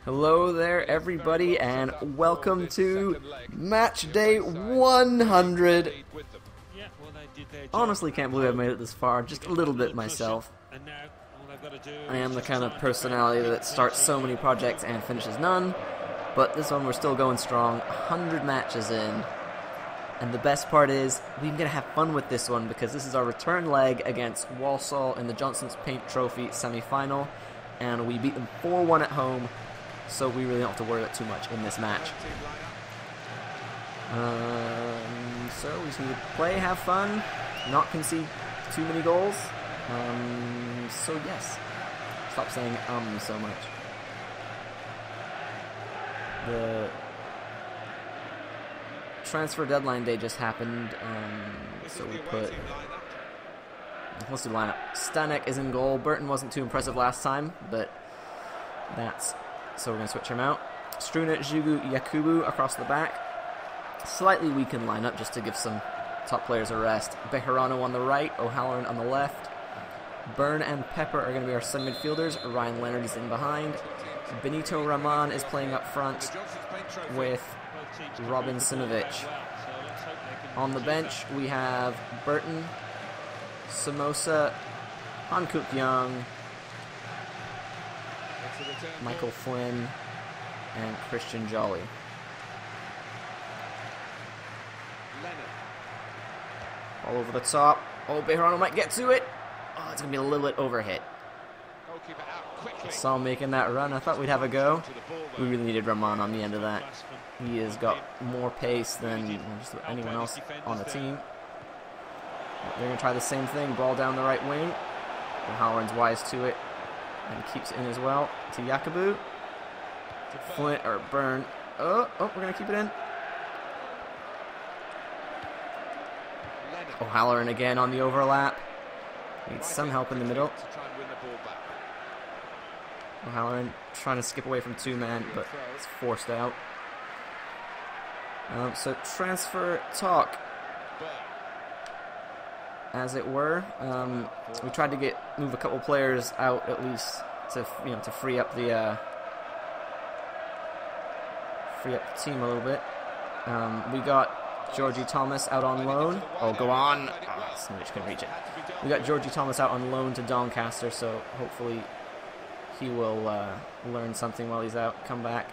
Hello there everybody and welcome to match day 100. Honestly can't believe I've made it this far, just a little bit myself. I am the kind of personality that starts so many projects and finishes none, but this one we're still going strong, 100 matches in. And the best part is, we're going to have fun with this one because this is our return leg against Walsall in the Johnston's Paint Trophy semi-final, and we beat them 4-1 at home. So we really don't have to worry about too much in this match. So we just need to play, have fun, not concede too many goals. So yes, stop saying so much. The transfer deadline day just happened, so we put. Let's do the lineup. Stanek is in goal. Burton wasn't too impressive last time, but that's. So we're going to switch him out. Struna, Jugu, Yakubu across the back. Slightly weakened lineup just to give some top players a rest. Bejarano on the right, O'Halloran on the left. Byrne and Pepper are going to be our center midfielders. Ryan Leonard is in behind. Benito Raman is playing up front with Robin Simovic. On the bench we have Burton, Samosa, Han Kuk Young, Michael Flynn, and Christian Jolly. All over the top. Oh, Bejarano might get to it. Oh, it's going to be a little bit overhit. Saw making that run. I thought we'd have a go. We really needed Raman on the end of that. He has got more pace than just anyone else on the team. They're going to try the same thing. Ball down the right wing. O'Halloran's wise to it. And keeps it in as well to Yakubu. Flint or Byrne. Oh, we're going to keep it in. O'Halloran again on the overlap. Needs some help in the middle. O'Halloran trying to skip away from two-man, but it's forced out. So transfer talk, as it were. We tried to move a couple players out at least to free up the team a little bit. We got Georgie Thomas out on loan. Oh, go on! Oh, Snovich couldn't reach it. We got Georgie Thomas out on loan to Doncaster, so hopefully he will learn something while he's out. Come back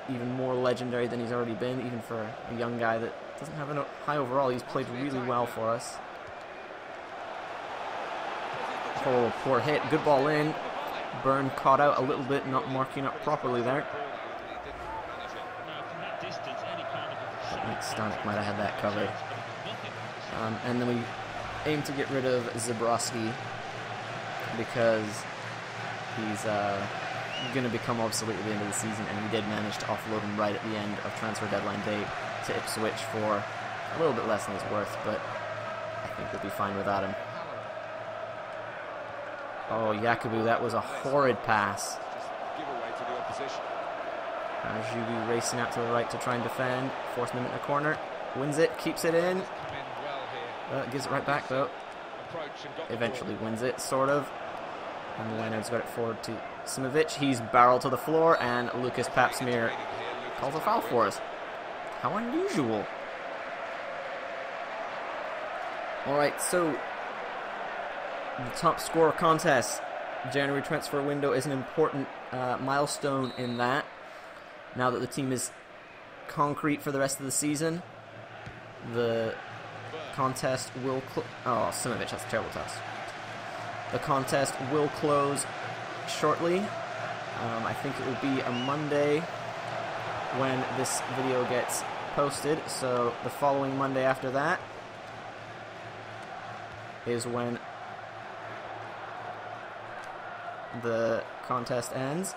even more legendary than he's already been, even for a young guy that doesn't have a high overall. He's played really well for us. Oh, poor hit. Good ball in. Byrne caught out a little bit, not marking up properly there. I think Stanek might have had that covered. And then we aim to get rid of Zabrowski because he's going to become obsolete at the end of the season, and we did manage to offload him right at the end of transfer deadline day to Ipswich for a little bit less than he's worth, but I think we'll be fine without him. Oh, Yakubu, that was a horrid pass. Jugu racing out to the right to try and defend, forcing him into the corner, wins it, keeps it in, gives it right back though, eventually wins it, sort of, and Leonard's got it forward to Simovic. He's barreled to the floor, and Lucas Papsmeer calls a foul for us. How unusual. Alright, so the top scorer contest. January transfer window is an important milestone in that. Now that the team is concrete for the rest of the season, the contest will oh, Simovic, that's a terrible toss. The contest will close shortly. I think it will be a Monday when this video gets posted, so the following Monday after that is when the contest ends.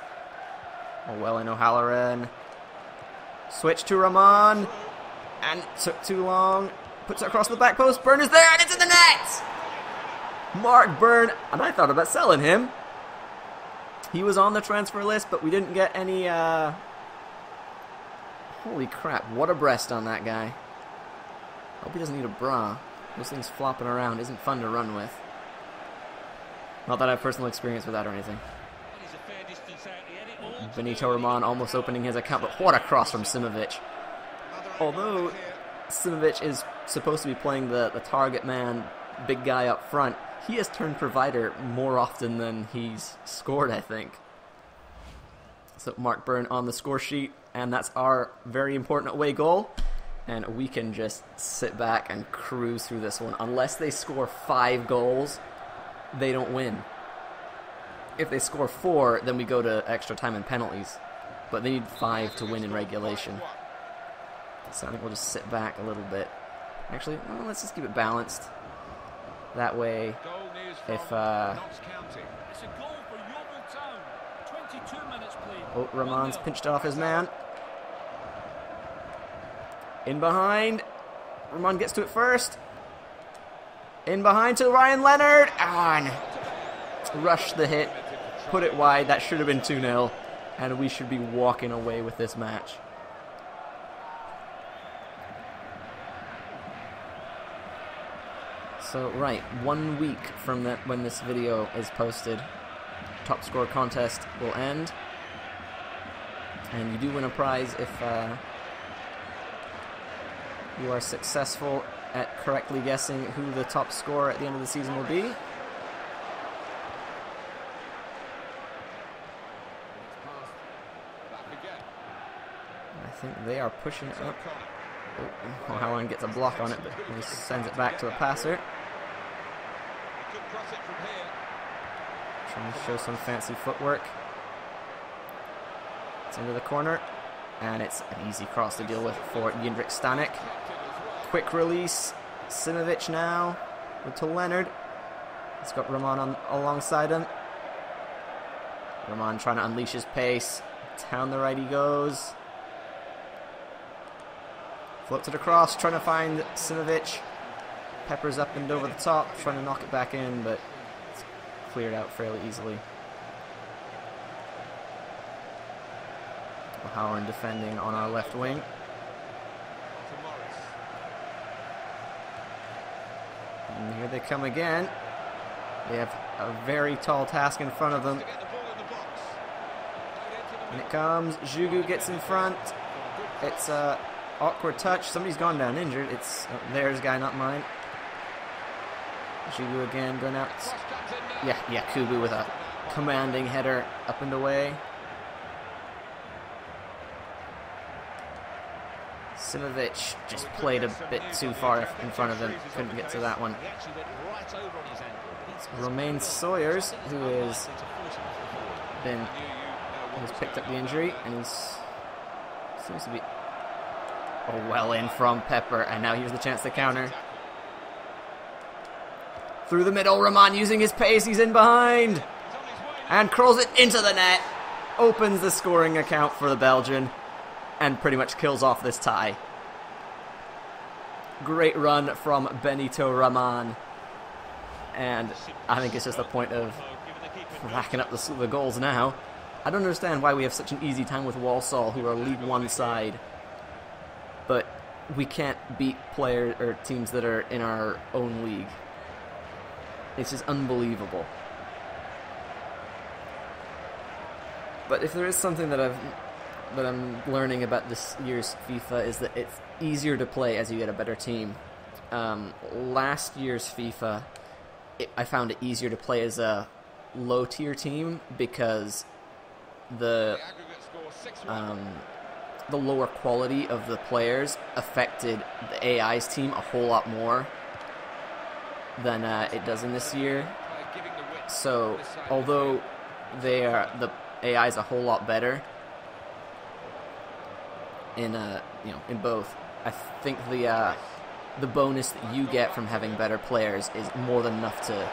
Oh, well, in O'Halloran. Switch to Raman. And it took too long. Puts it across the back post. Byrne is there, and it's in the net! Mark Byrne. And I thought about selling him. He was on the transfer list, but we didn't get any, Holy crap, what a breast on that guy. Hope he doesn't need a bra. Those things flopping around isn't fun to run with. Not that I have personal experience with that or anything. Benito Raman almost opening his account, but what a cross from Simovic. Although Simovic is supposed to be playing the target man, big guy up front, he has turned provider more often than he's scored, I think. So Mark Byrne on the score sheet, and that's our very important away goal. And we can just sit back and cruise through this one. Unless they score 5 goals, they don't win. If they score 4, then we go to extra time and penalties. But they need 5 to win in regulation. So I think we'll just sit back a little bit. Actually, well, let's just keep it balanced. That way, if oh, Ramon's pinched off his man. In behind. Ramon gets to it first. In behind to Ryan Leonard. On. Rush the hit. Put it wide. That should have been 2-0. And we should be walking away with this match. So, right. 1 week from that when this video is posted, top score contest will end. And you do win a prize if you are successful at correctly guessing who the top scorer at the end of the season will be. I think they are pushing it up. Oh, Howland gets a block on it, but he sends it back to the passer. Trying to show some fancy footwork. It's into the corner. And it's an easy cross to deal with for Jindrik Stanek. Quick release. Simovic now to Leonard. He's got Raman alongside him. Raman trying to unleash his pace. Down the right he goes. Floats it across, trying to find Simovic. Peppers up and over the top, trying to knock it back in, but it's cleared out fairly easily. Howard defending on our left wing. And here they come again. They have a very tall task in front of them. And it comes. Jugu gets in front. It's a awkward touch. Somebody's gone down injured. It's theirs guy, not mine. Jugu again going out. Yeah, Kubu with a commanding header up and away. Simovic just played a bit too far in front of him. Couldn't get to that one. It's Romain Sawyers, who has picked up the injury, and he's seems to be well in from Pepper, and now here's the chance to counter. Through the middle, Raman using his pace, he's in behind, and curls it into the net. Opens the scoring account for the Belgian, and pretty much kills off this tie. Great run from Benito Raman. And I think it's just a point of racking up the goals now. I don't understand why we have such an easy time with Walsall, who are League One side. But we can't beat players or teams that are in our own league. It's just unbelievable. But if there is something that I'm learning about this year's FIFA is that it's easier to play as you get a better team. Last year's FIFA, I found it easier to play as a low-tier team because the lower quality of the players affected the AI's team a whole lot more than it does in this year. So, although the AI is a whole lot better in both, I think the bonus that you get from having better players is more than enough to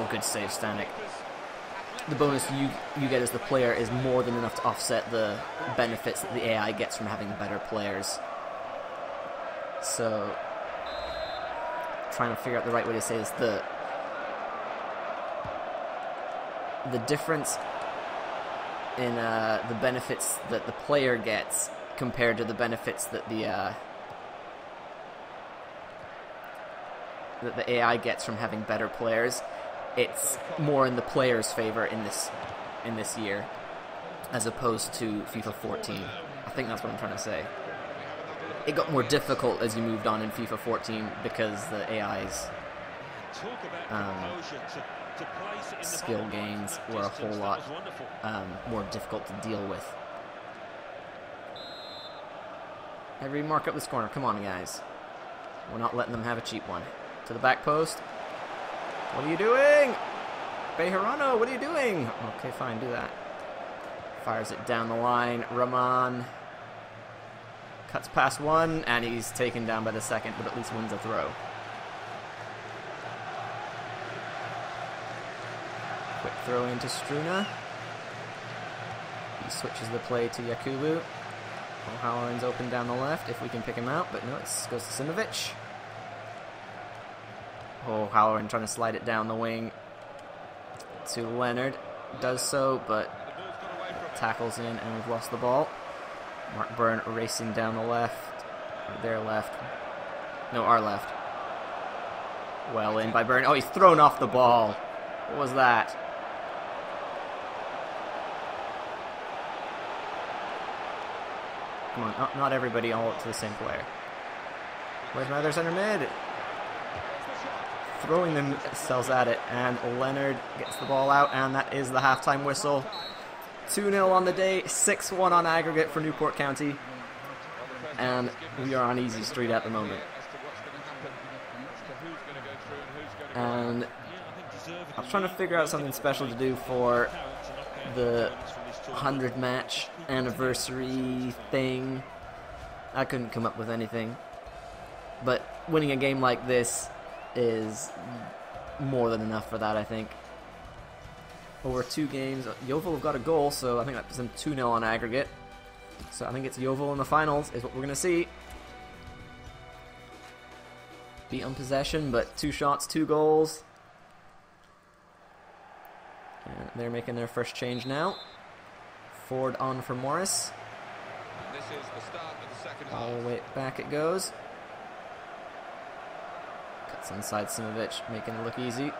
good save, Stanek. The bonus you get as the player is more than enough to offset the benefits that the AI gets from having better players. So, trying to figure out the right way to say this, the difference in the benefits that the player gets compared to the benefits that the AI gets from having better players it's more in the player's favor in this year, as opposed to FIFA 14. I think that's what I'm trying to say. It got more difficult as you moved on in FIFA 14 because the AI's skill gains were a whole lot more difficult to deal with. Every mark up this corner. Come on, guys. We're not letting them have a cheap one. To the back post. What are you doing? Bejarano, what are you doing? Okay, fine, do that. Fires it down the line. Rahman cuts past one, and he's taken down by the second, but at least wins a throw. Quick throw into Struna. He switches the play to Yakubu. O'Halloran's open down the left, if we can pick him out, but no, it goes to Simovic. O'Halloran trying to slide it down the wing to Leonard. Does so, but tackles in, and we've lost the ball. Mark Byrne racing down the left. Or their left. No, our left. Well in by Byrne. Oh, he's thrown off the ball. What was that? Come on, not everybody all up to the same player. Where's my other center mid? Throwing themselves at it, and Leonard gets the ball out, and that is the halftime whistle. 2-0 on the day, 6-1 on aggregate for Newport County, and we are on easy street at the moment. And I was trying to figure out something special to do for the 100 match anniversary thing. I couldn't come up with anything, but winning a game like this is more than enough for that, I think. Over 2 games, Yeovil have got a goal, so I think that puts them 2-0 on aggregate. So I think it's Yeovil in the finals is what we're going to see. Beat on possession, but 2 shots, 2 goals. And they're making their first change now. Ford on for Morris. This is the start of the second half. All the way back it goes. Cuts inside Simovic, making it look easy.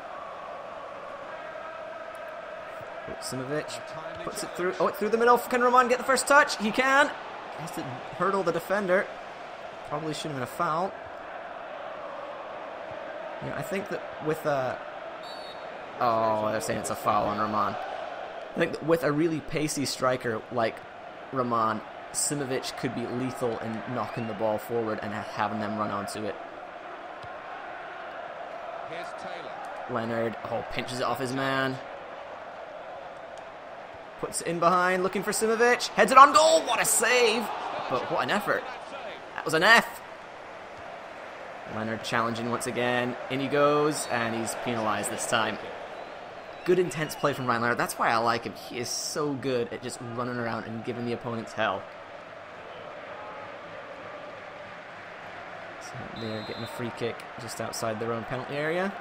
Simovic puts it through. Oh, it through the middle. Can Roman get the first touch? He can. He has to hurdle the defender. Probably should have been a foul. Yeah, I think that with a... Oh, they're saying it's a foul on Roman. I think that with a really pacey striker like Roman, Simovic could be lethal in knocking the ball forward and having them run onto it. Here's Taylor. Leonard, pinches it off his man. Puts it in behind, looking for Simovic. Heads it on goal. What a save! But what an effort. That was an F. Leonard challenging once again. In he goes, and he's penalised this time. Good intense play from Ryan Leonard. That's why I like him. He is so good at just running around and giving the opponents hell. So they're getting a free kick just outside their own penalty area.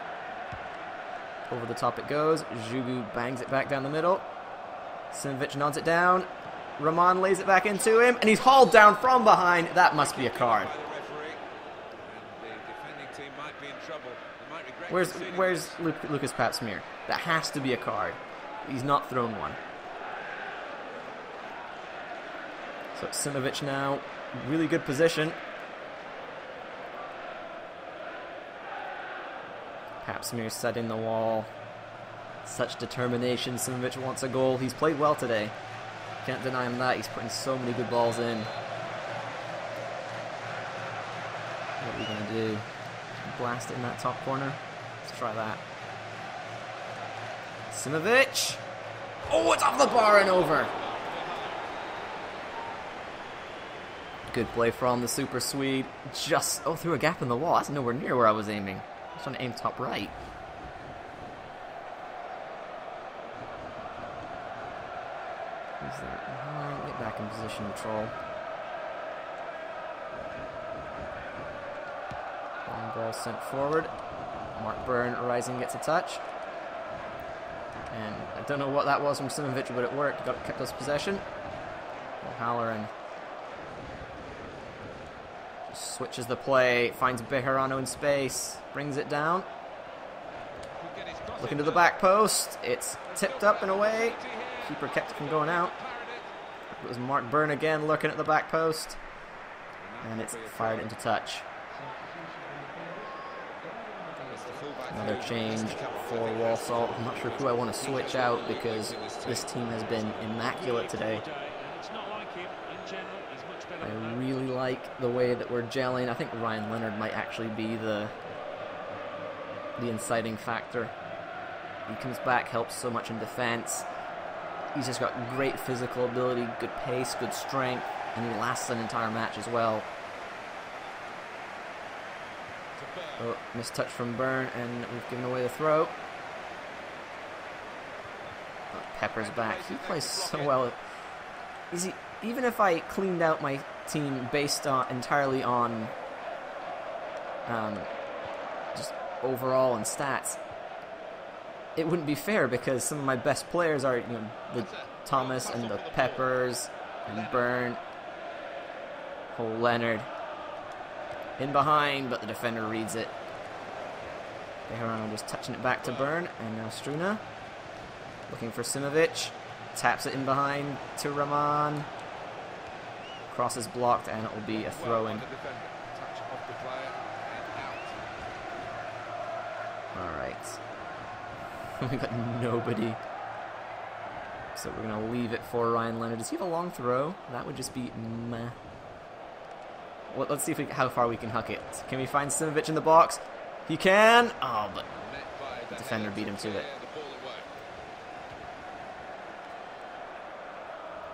Over the top it goes. Jugu bangs it back down the middle. Simovic nods it down. Roman lays it back into him, and he's hauled down from behind. That must be a card. Where's Lucas Papsmeer? That has to be a card. He's not thrown one. So Simovic now, really good position. Papsmeer setting the wall. Such determination. Simovic wants a goal. He's played well today. Can't deny him that. He's putting so many good balls in. What are we going to do? Blast it in that top corner. Let's try that. Simovic. Oh, it's off the bar and over. Good play from the Super Swede. Just, through a gap in the wall. That's nowhere near where I was aiming. I was trying to aim top right. Who's that? Get back in position, Troll. Long ball sent forward. Mark Byrne rising, gets a touch. And I don't know what that was from Simovic, but it worked. Kept us possession. O'Halloran just switches the play, finds Bejarano in space, brings it down. Looking to the back post. It's tipped up and away. Keeper kept it from going out. It was Mark Byrne again looking at the back post. And it's fired into touch. Another change for Walsall. I'm not sure who I want to switch out because this team has been immaculate today. I really like the way that we're gelling. I think Ryan Leonard might actually be the inciting factor. He comes back, helps so much in defense. He's just got great physical ability, good pace, good strength, and he lasts an entire match as well. Oh, missed touch from Byrne, and we've given away the throw. Oh, Pepper's back. He plays so well. Even if I cleaned out my team based entirely on just overall and stats, it wouldn't be fair because some of my best players are, the Thomas and the Peppers and Byrne. Oh, Leonard in behind, but the defender reads it. Bejarano just touching it back to Byrne, and now Struna looking for Simovic. Taps it in behind to Rahman. Cross is blocked, and it will be a throw-in. Alright. We've got nobody. So we're going to leave it for Ryan Leonard. Does he have a long throw? That would just be meh. Well, let's see how far we can huck it. Can we find Simovic in the box? He can! Oh, but the defender beat him to it.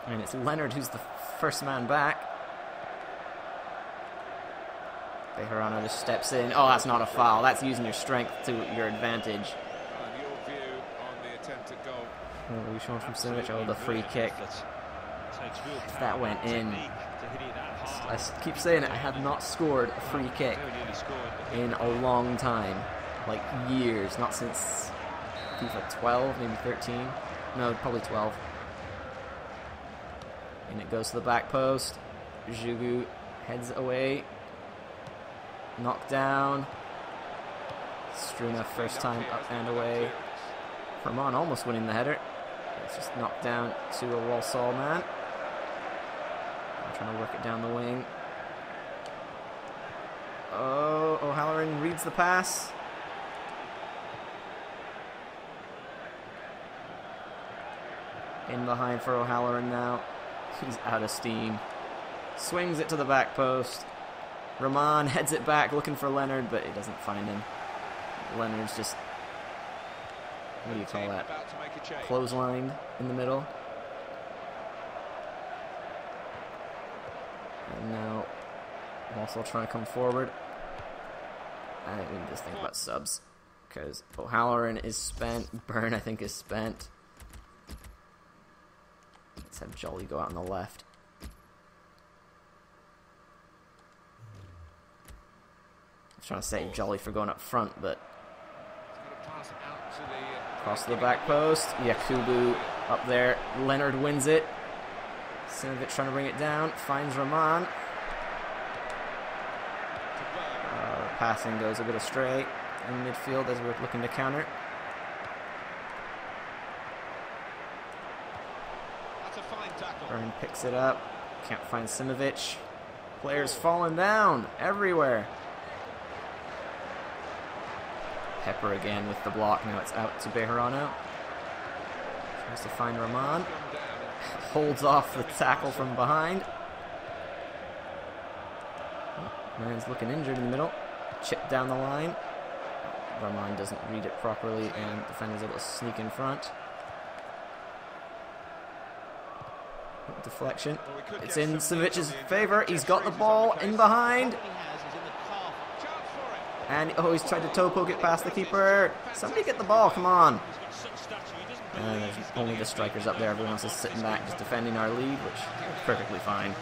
And it's Leonard who's the first man back. Bejarano just steps in. Oh, that's not a foul. That's using your strength to your advantage. Oh, we showing from Simovic. Oh, the free kick. If that went in. I keep saying it, I have not scored a free kick in a long time. Like years. Not since FIFA 12, maybe 13. No, probably 12. And it goes to the back post. Jugu heads away. Knocked down. Struna first time up and away. Rahman almost winning the header. It's just knocked down to a Walsall man. I'm trying to work it down the wing. Oh, O'Halloran reads the pass. In behind for O'Halloran now. He's out of steam. Swings it to the back post. Rahman heads it back looking for Leonard, but he doesn't find him. Leonard's just, what do you call that? Clotheslined in the middle. And now Walsall trying to come forward. I think we need to think about subs. Because O'Halloran is spent. Byrne, I think, is spent. Let's have Jolly go out on the left. I was trying to save Jolly for going up front, but across to the back post. Yakubu up there. Leonard wins it. Simovic trying to bring it down. Finds Rahman. Passing goes a bit astray in midfield as we're looking to counter. Byrne picks it up. Can't find Simovic. Players falling down everywhere. Pepper again with the block. Now it's out to Bejarano. Tries to find Rahman. Holds off the tackle from behind. Man's looking injured in the middle. Chip down the line. Rahman doesn't read it properly, and the defender's able to sneak in front. Deflection. It's in Simovic's favor. He's got the ball in behind. And he's tried to toe poke it past the keeper. Somebody get the ball, come on. And there's only the strikers up there. Everyone else is sitting back, just defending our lead, which is perfectly fine.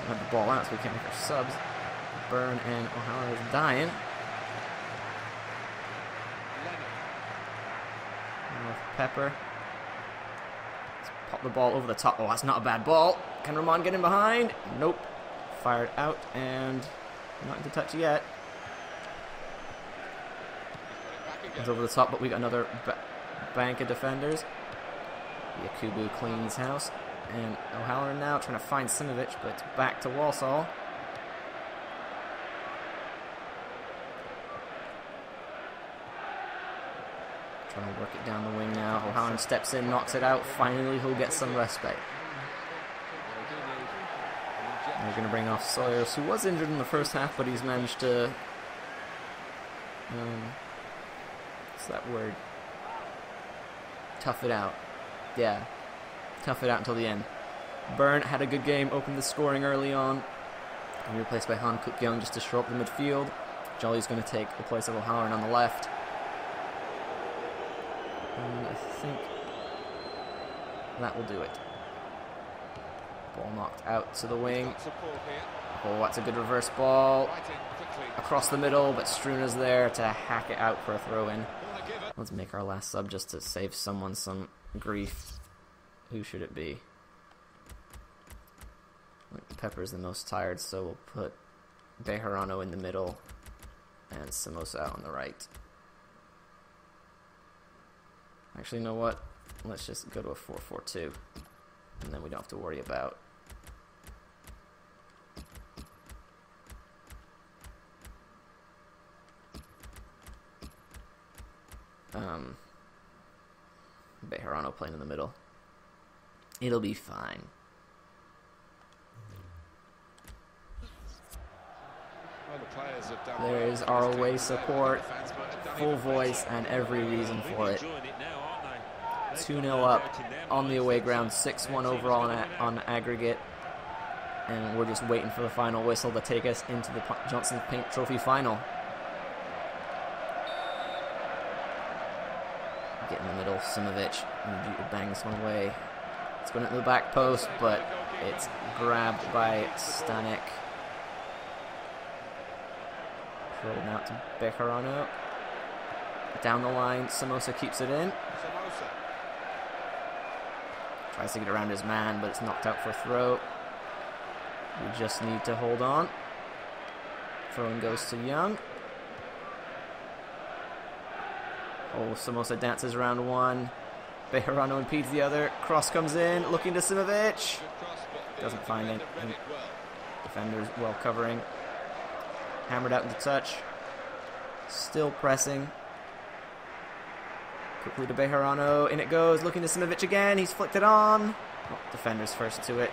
We have the ball out, so we can't make our subs. Byrne and O'Halloran is dying. Now Pepper. Let's pop the ball over the top. Oh, that's not a bad ball. Can Rahman get in behind? Nope. Fired out and not into touch yet. It's over the top, but we got another bank of defenders. Yakubu cleans house. And O'Halloran now trying to find Simovic, but it's back to Walsall. Trying to work it down the wing now. O'Halloran steps in, knocks it out. Finally, he'll get some respite. They're going to bring off Sawyers, who was injured in the first half, but he's managed to... what's that word? Tough it out. Yeah. Tough it out until the end. Byrne had a good game, opened the scoring early on. And replaced by Han Kuk-young just to shore up the midfield. Jolly's going to take the place of O'Halloran on the left. And I think that will do it. Ball knocked out to the wing. Oh, that's a good reverse ball. Across the middle, but Struna's there to hack it out for a throw-in. Let's make our last sub just to save someone some grief. Who should it be? Pepper's the most tired, so we'll put Bejarano in the middle and Samosa on the right. Actually, you know what? Let's just go to a 4-4-2, and then we don't have to worry about Bejarano playing in the middle. It'll be fine. There is our away support, full voice, and every reason for it. 2-0 up on the away ground, 6-1 overall on aggregate, and we're just waiting for the final whistle to take us into the Johnson Paint Trophy final. Get in the middle, Simovic, and bangs one away. It's going into the back post, but it's grabbed by Stanek. Rolling out to Bejarano. Down the line, Samosa keeps it in. Tries to get around his man, but it's knocked out for a throw. We just need to hold on. Throw-in goes to Young. Oh, Samosa dances around one. Bejarano impedes the other. Cross comes in, looking to Simovic. Doesn't find it. Defenders well covering. Hammered out into touch. Still pressing. Quickly to Bejarano. In it goes. Looking to Simovic again. He's flicked it on. Oh, defenders first to it.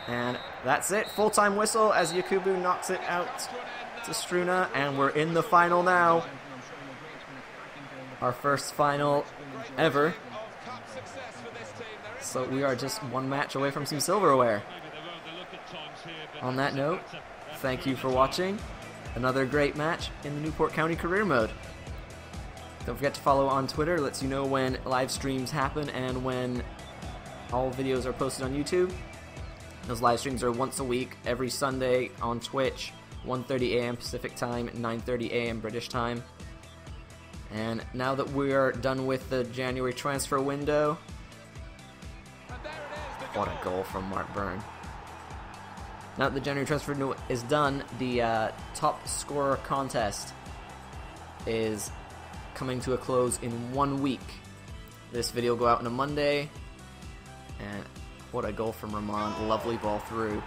And that's it. Full-time whistle as Yakubu knocks it out to Struna. And we're in the final now. Our first final ever. So we are just one match away from some silverware. On that note, thank you for watching. Another great match in the Newport County Career Mode. Don't forget to follow on Twitter. It lets you know when live streams happen and when all videos are posted on YouTube. Those live streams are once a week, every Sunday on Twitch, 1:30 a.m. Pacific Time, 9:30 a.m. British Time. And now that we're done with the January transfer window, what a goal from Mark Byrne. Now that the January transfer window is done, the top scorer contest is coming to a close in 1 week. This video will go out on a Monday, and what a goal from Ramon. Lovely ball through.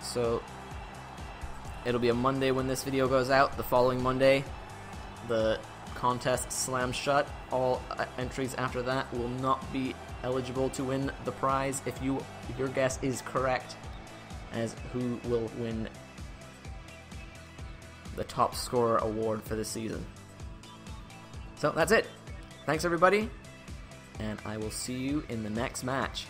So it'll be a Monday when this video goes out. The following Monday, the contest slams shut. All entries after that will not be eligible to win the prize if your guess is correct as who will win the top scorer award for the season. So that's it. Thanks everybody, and I will see you in the next match.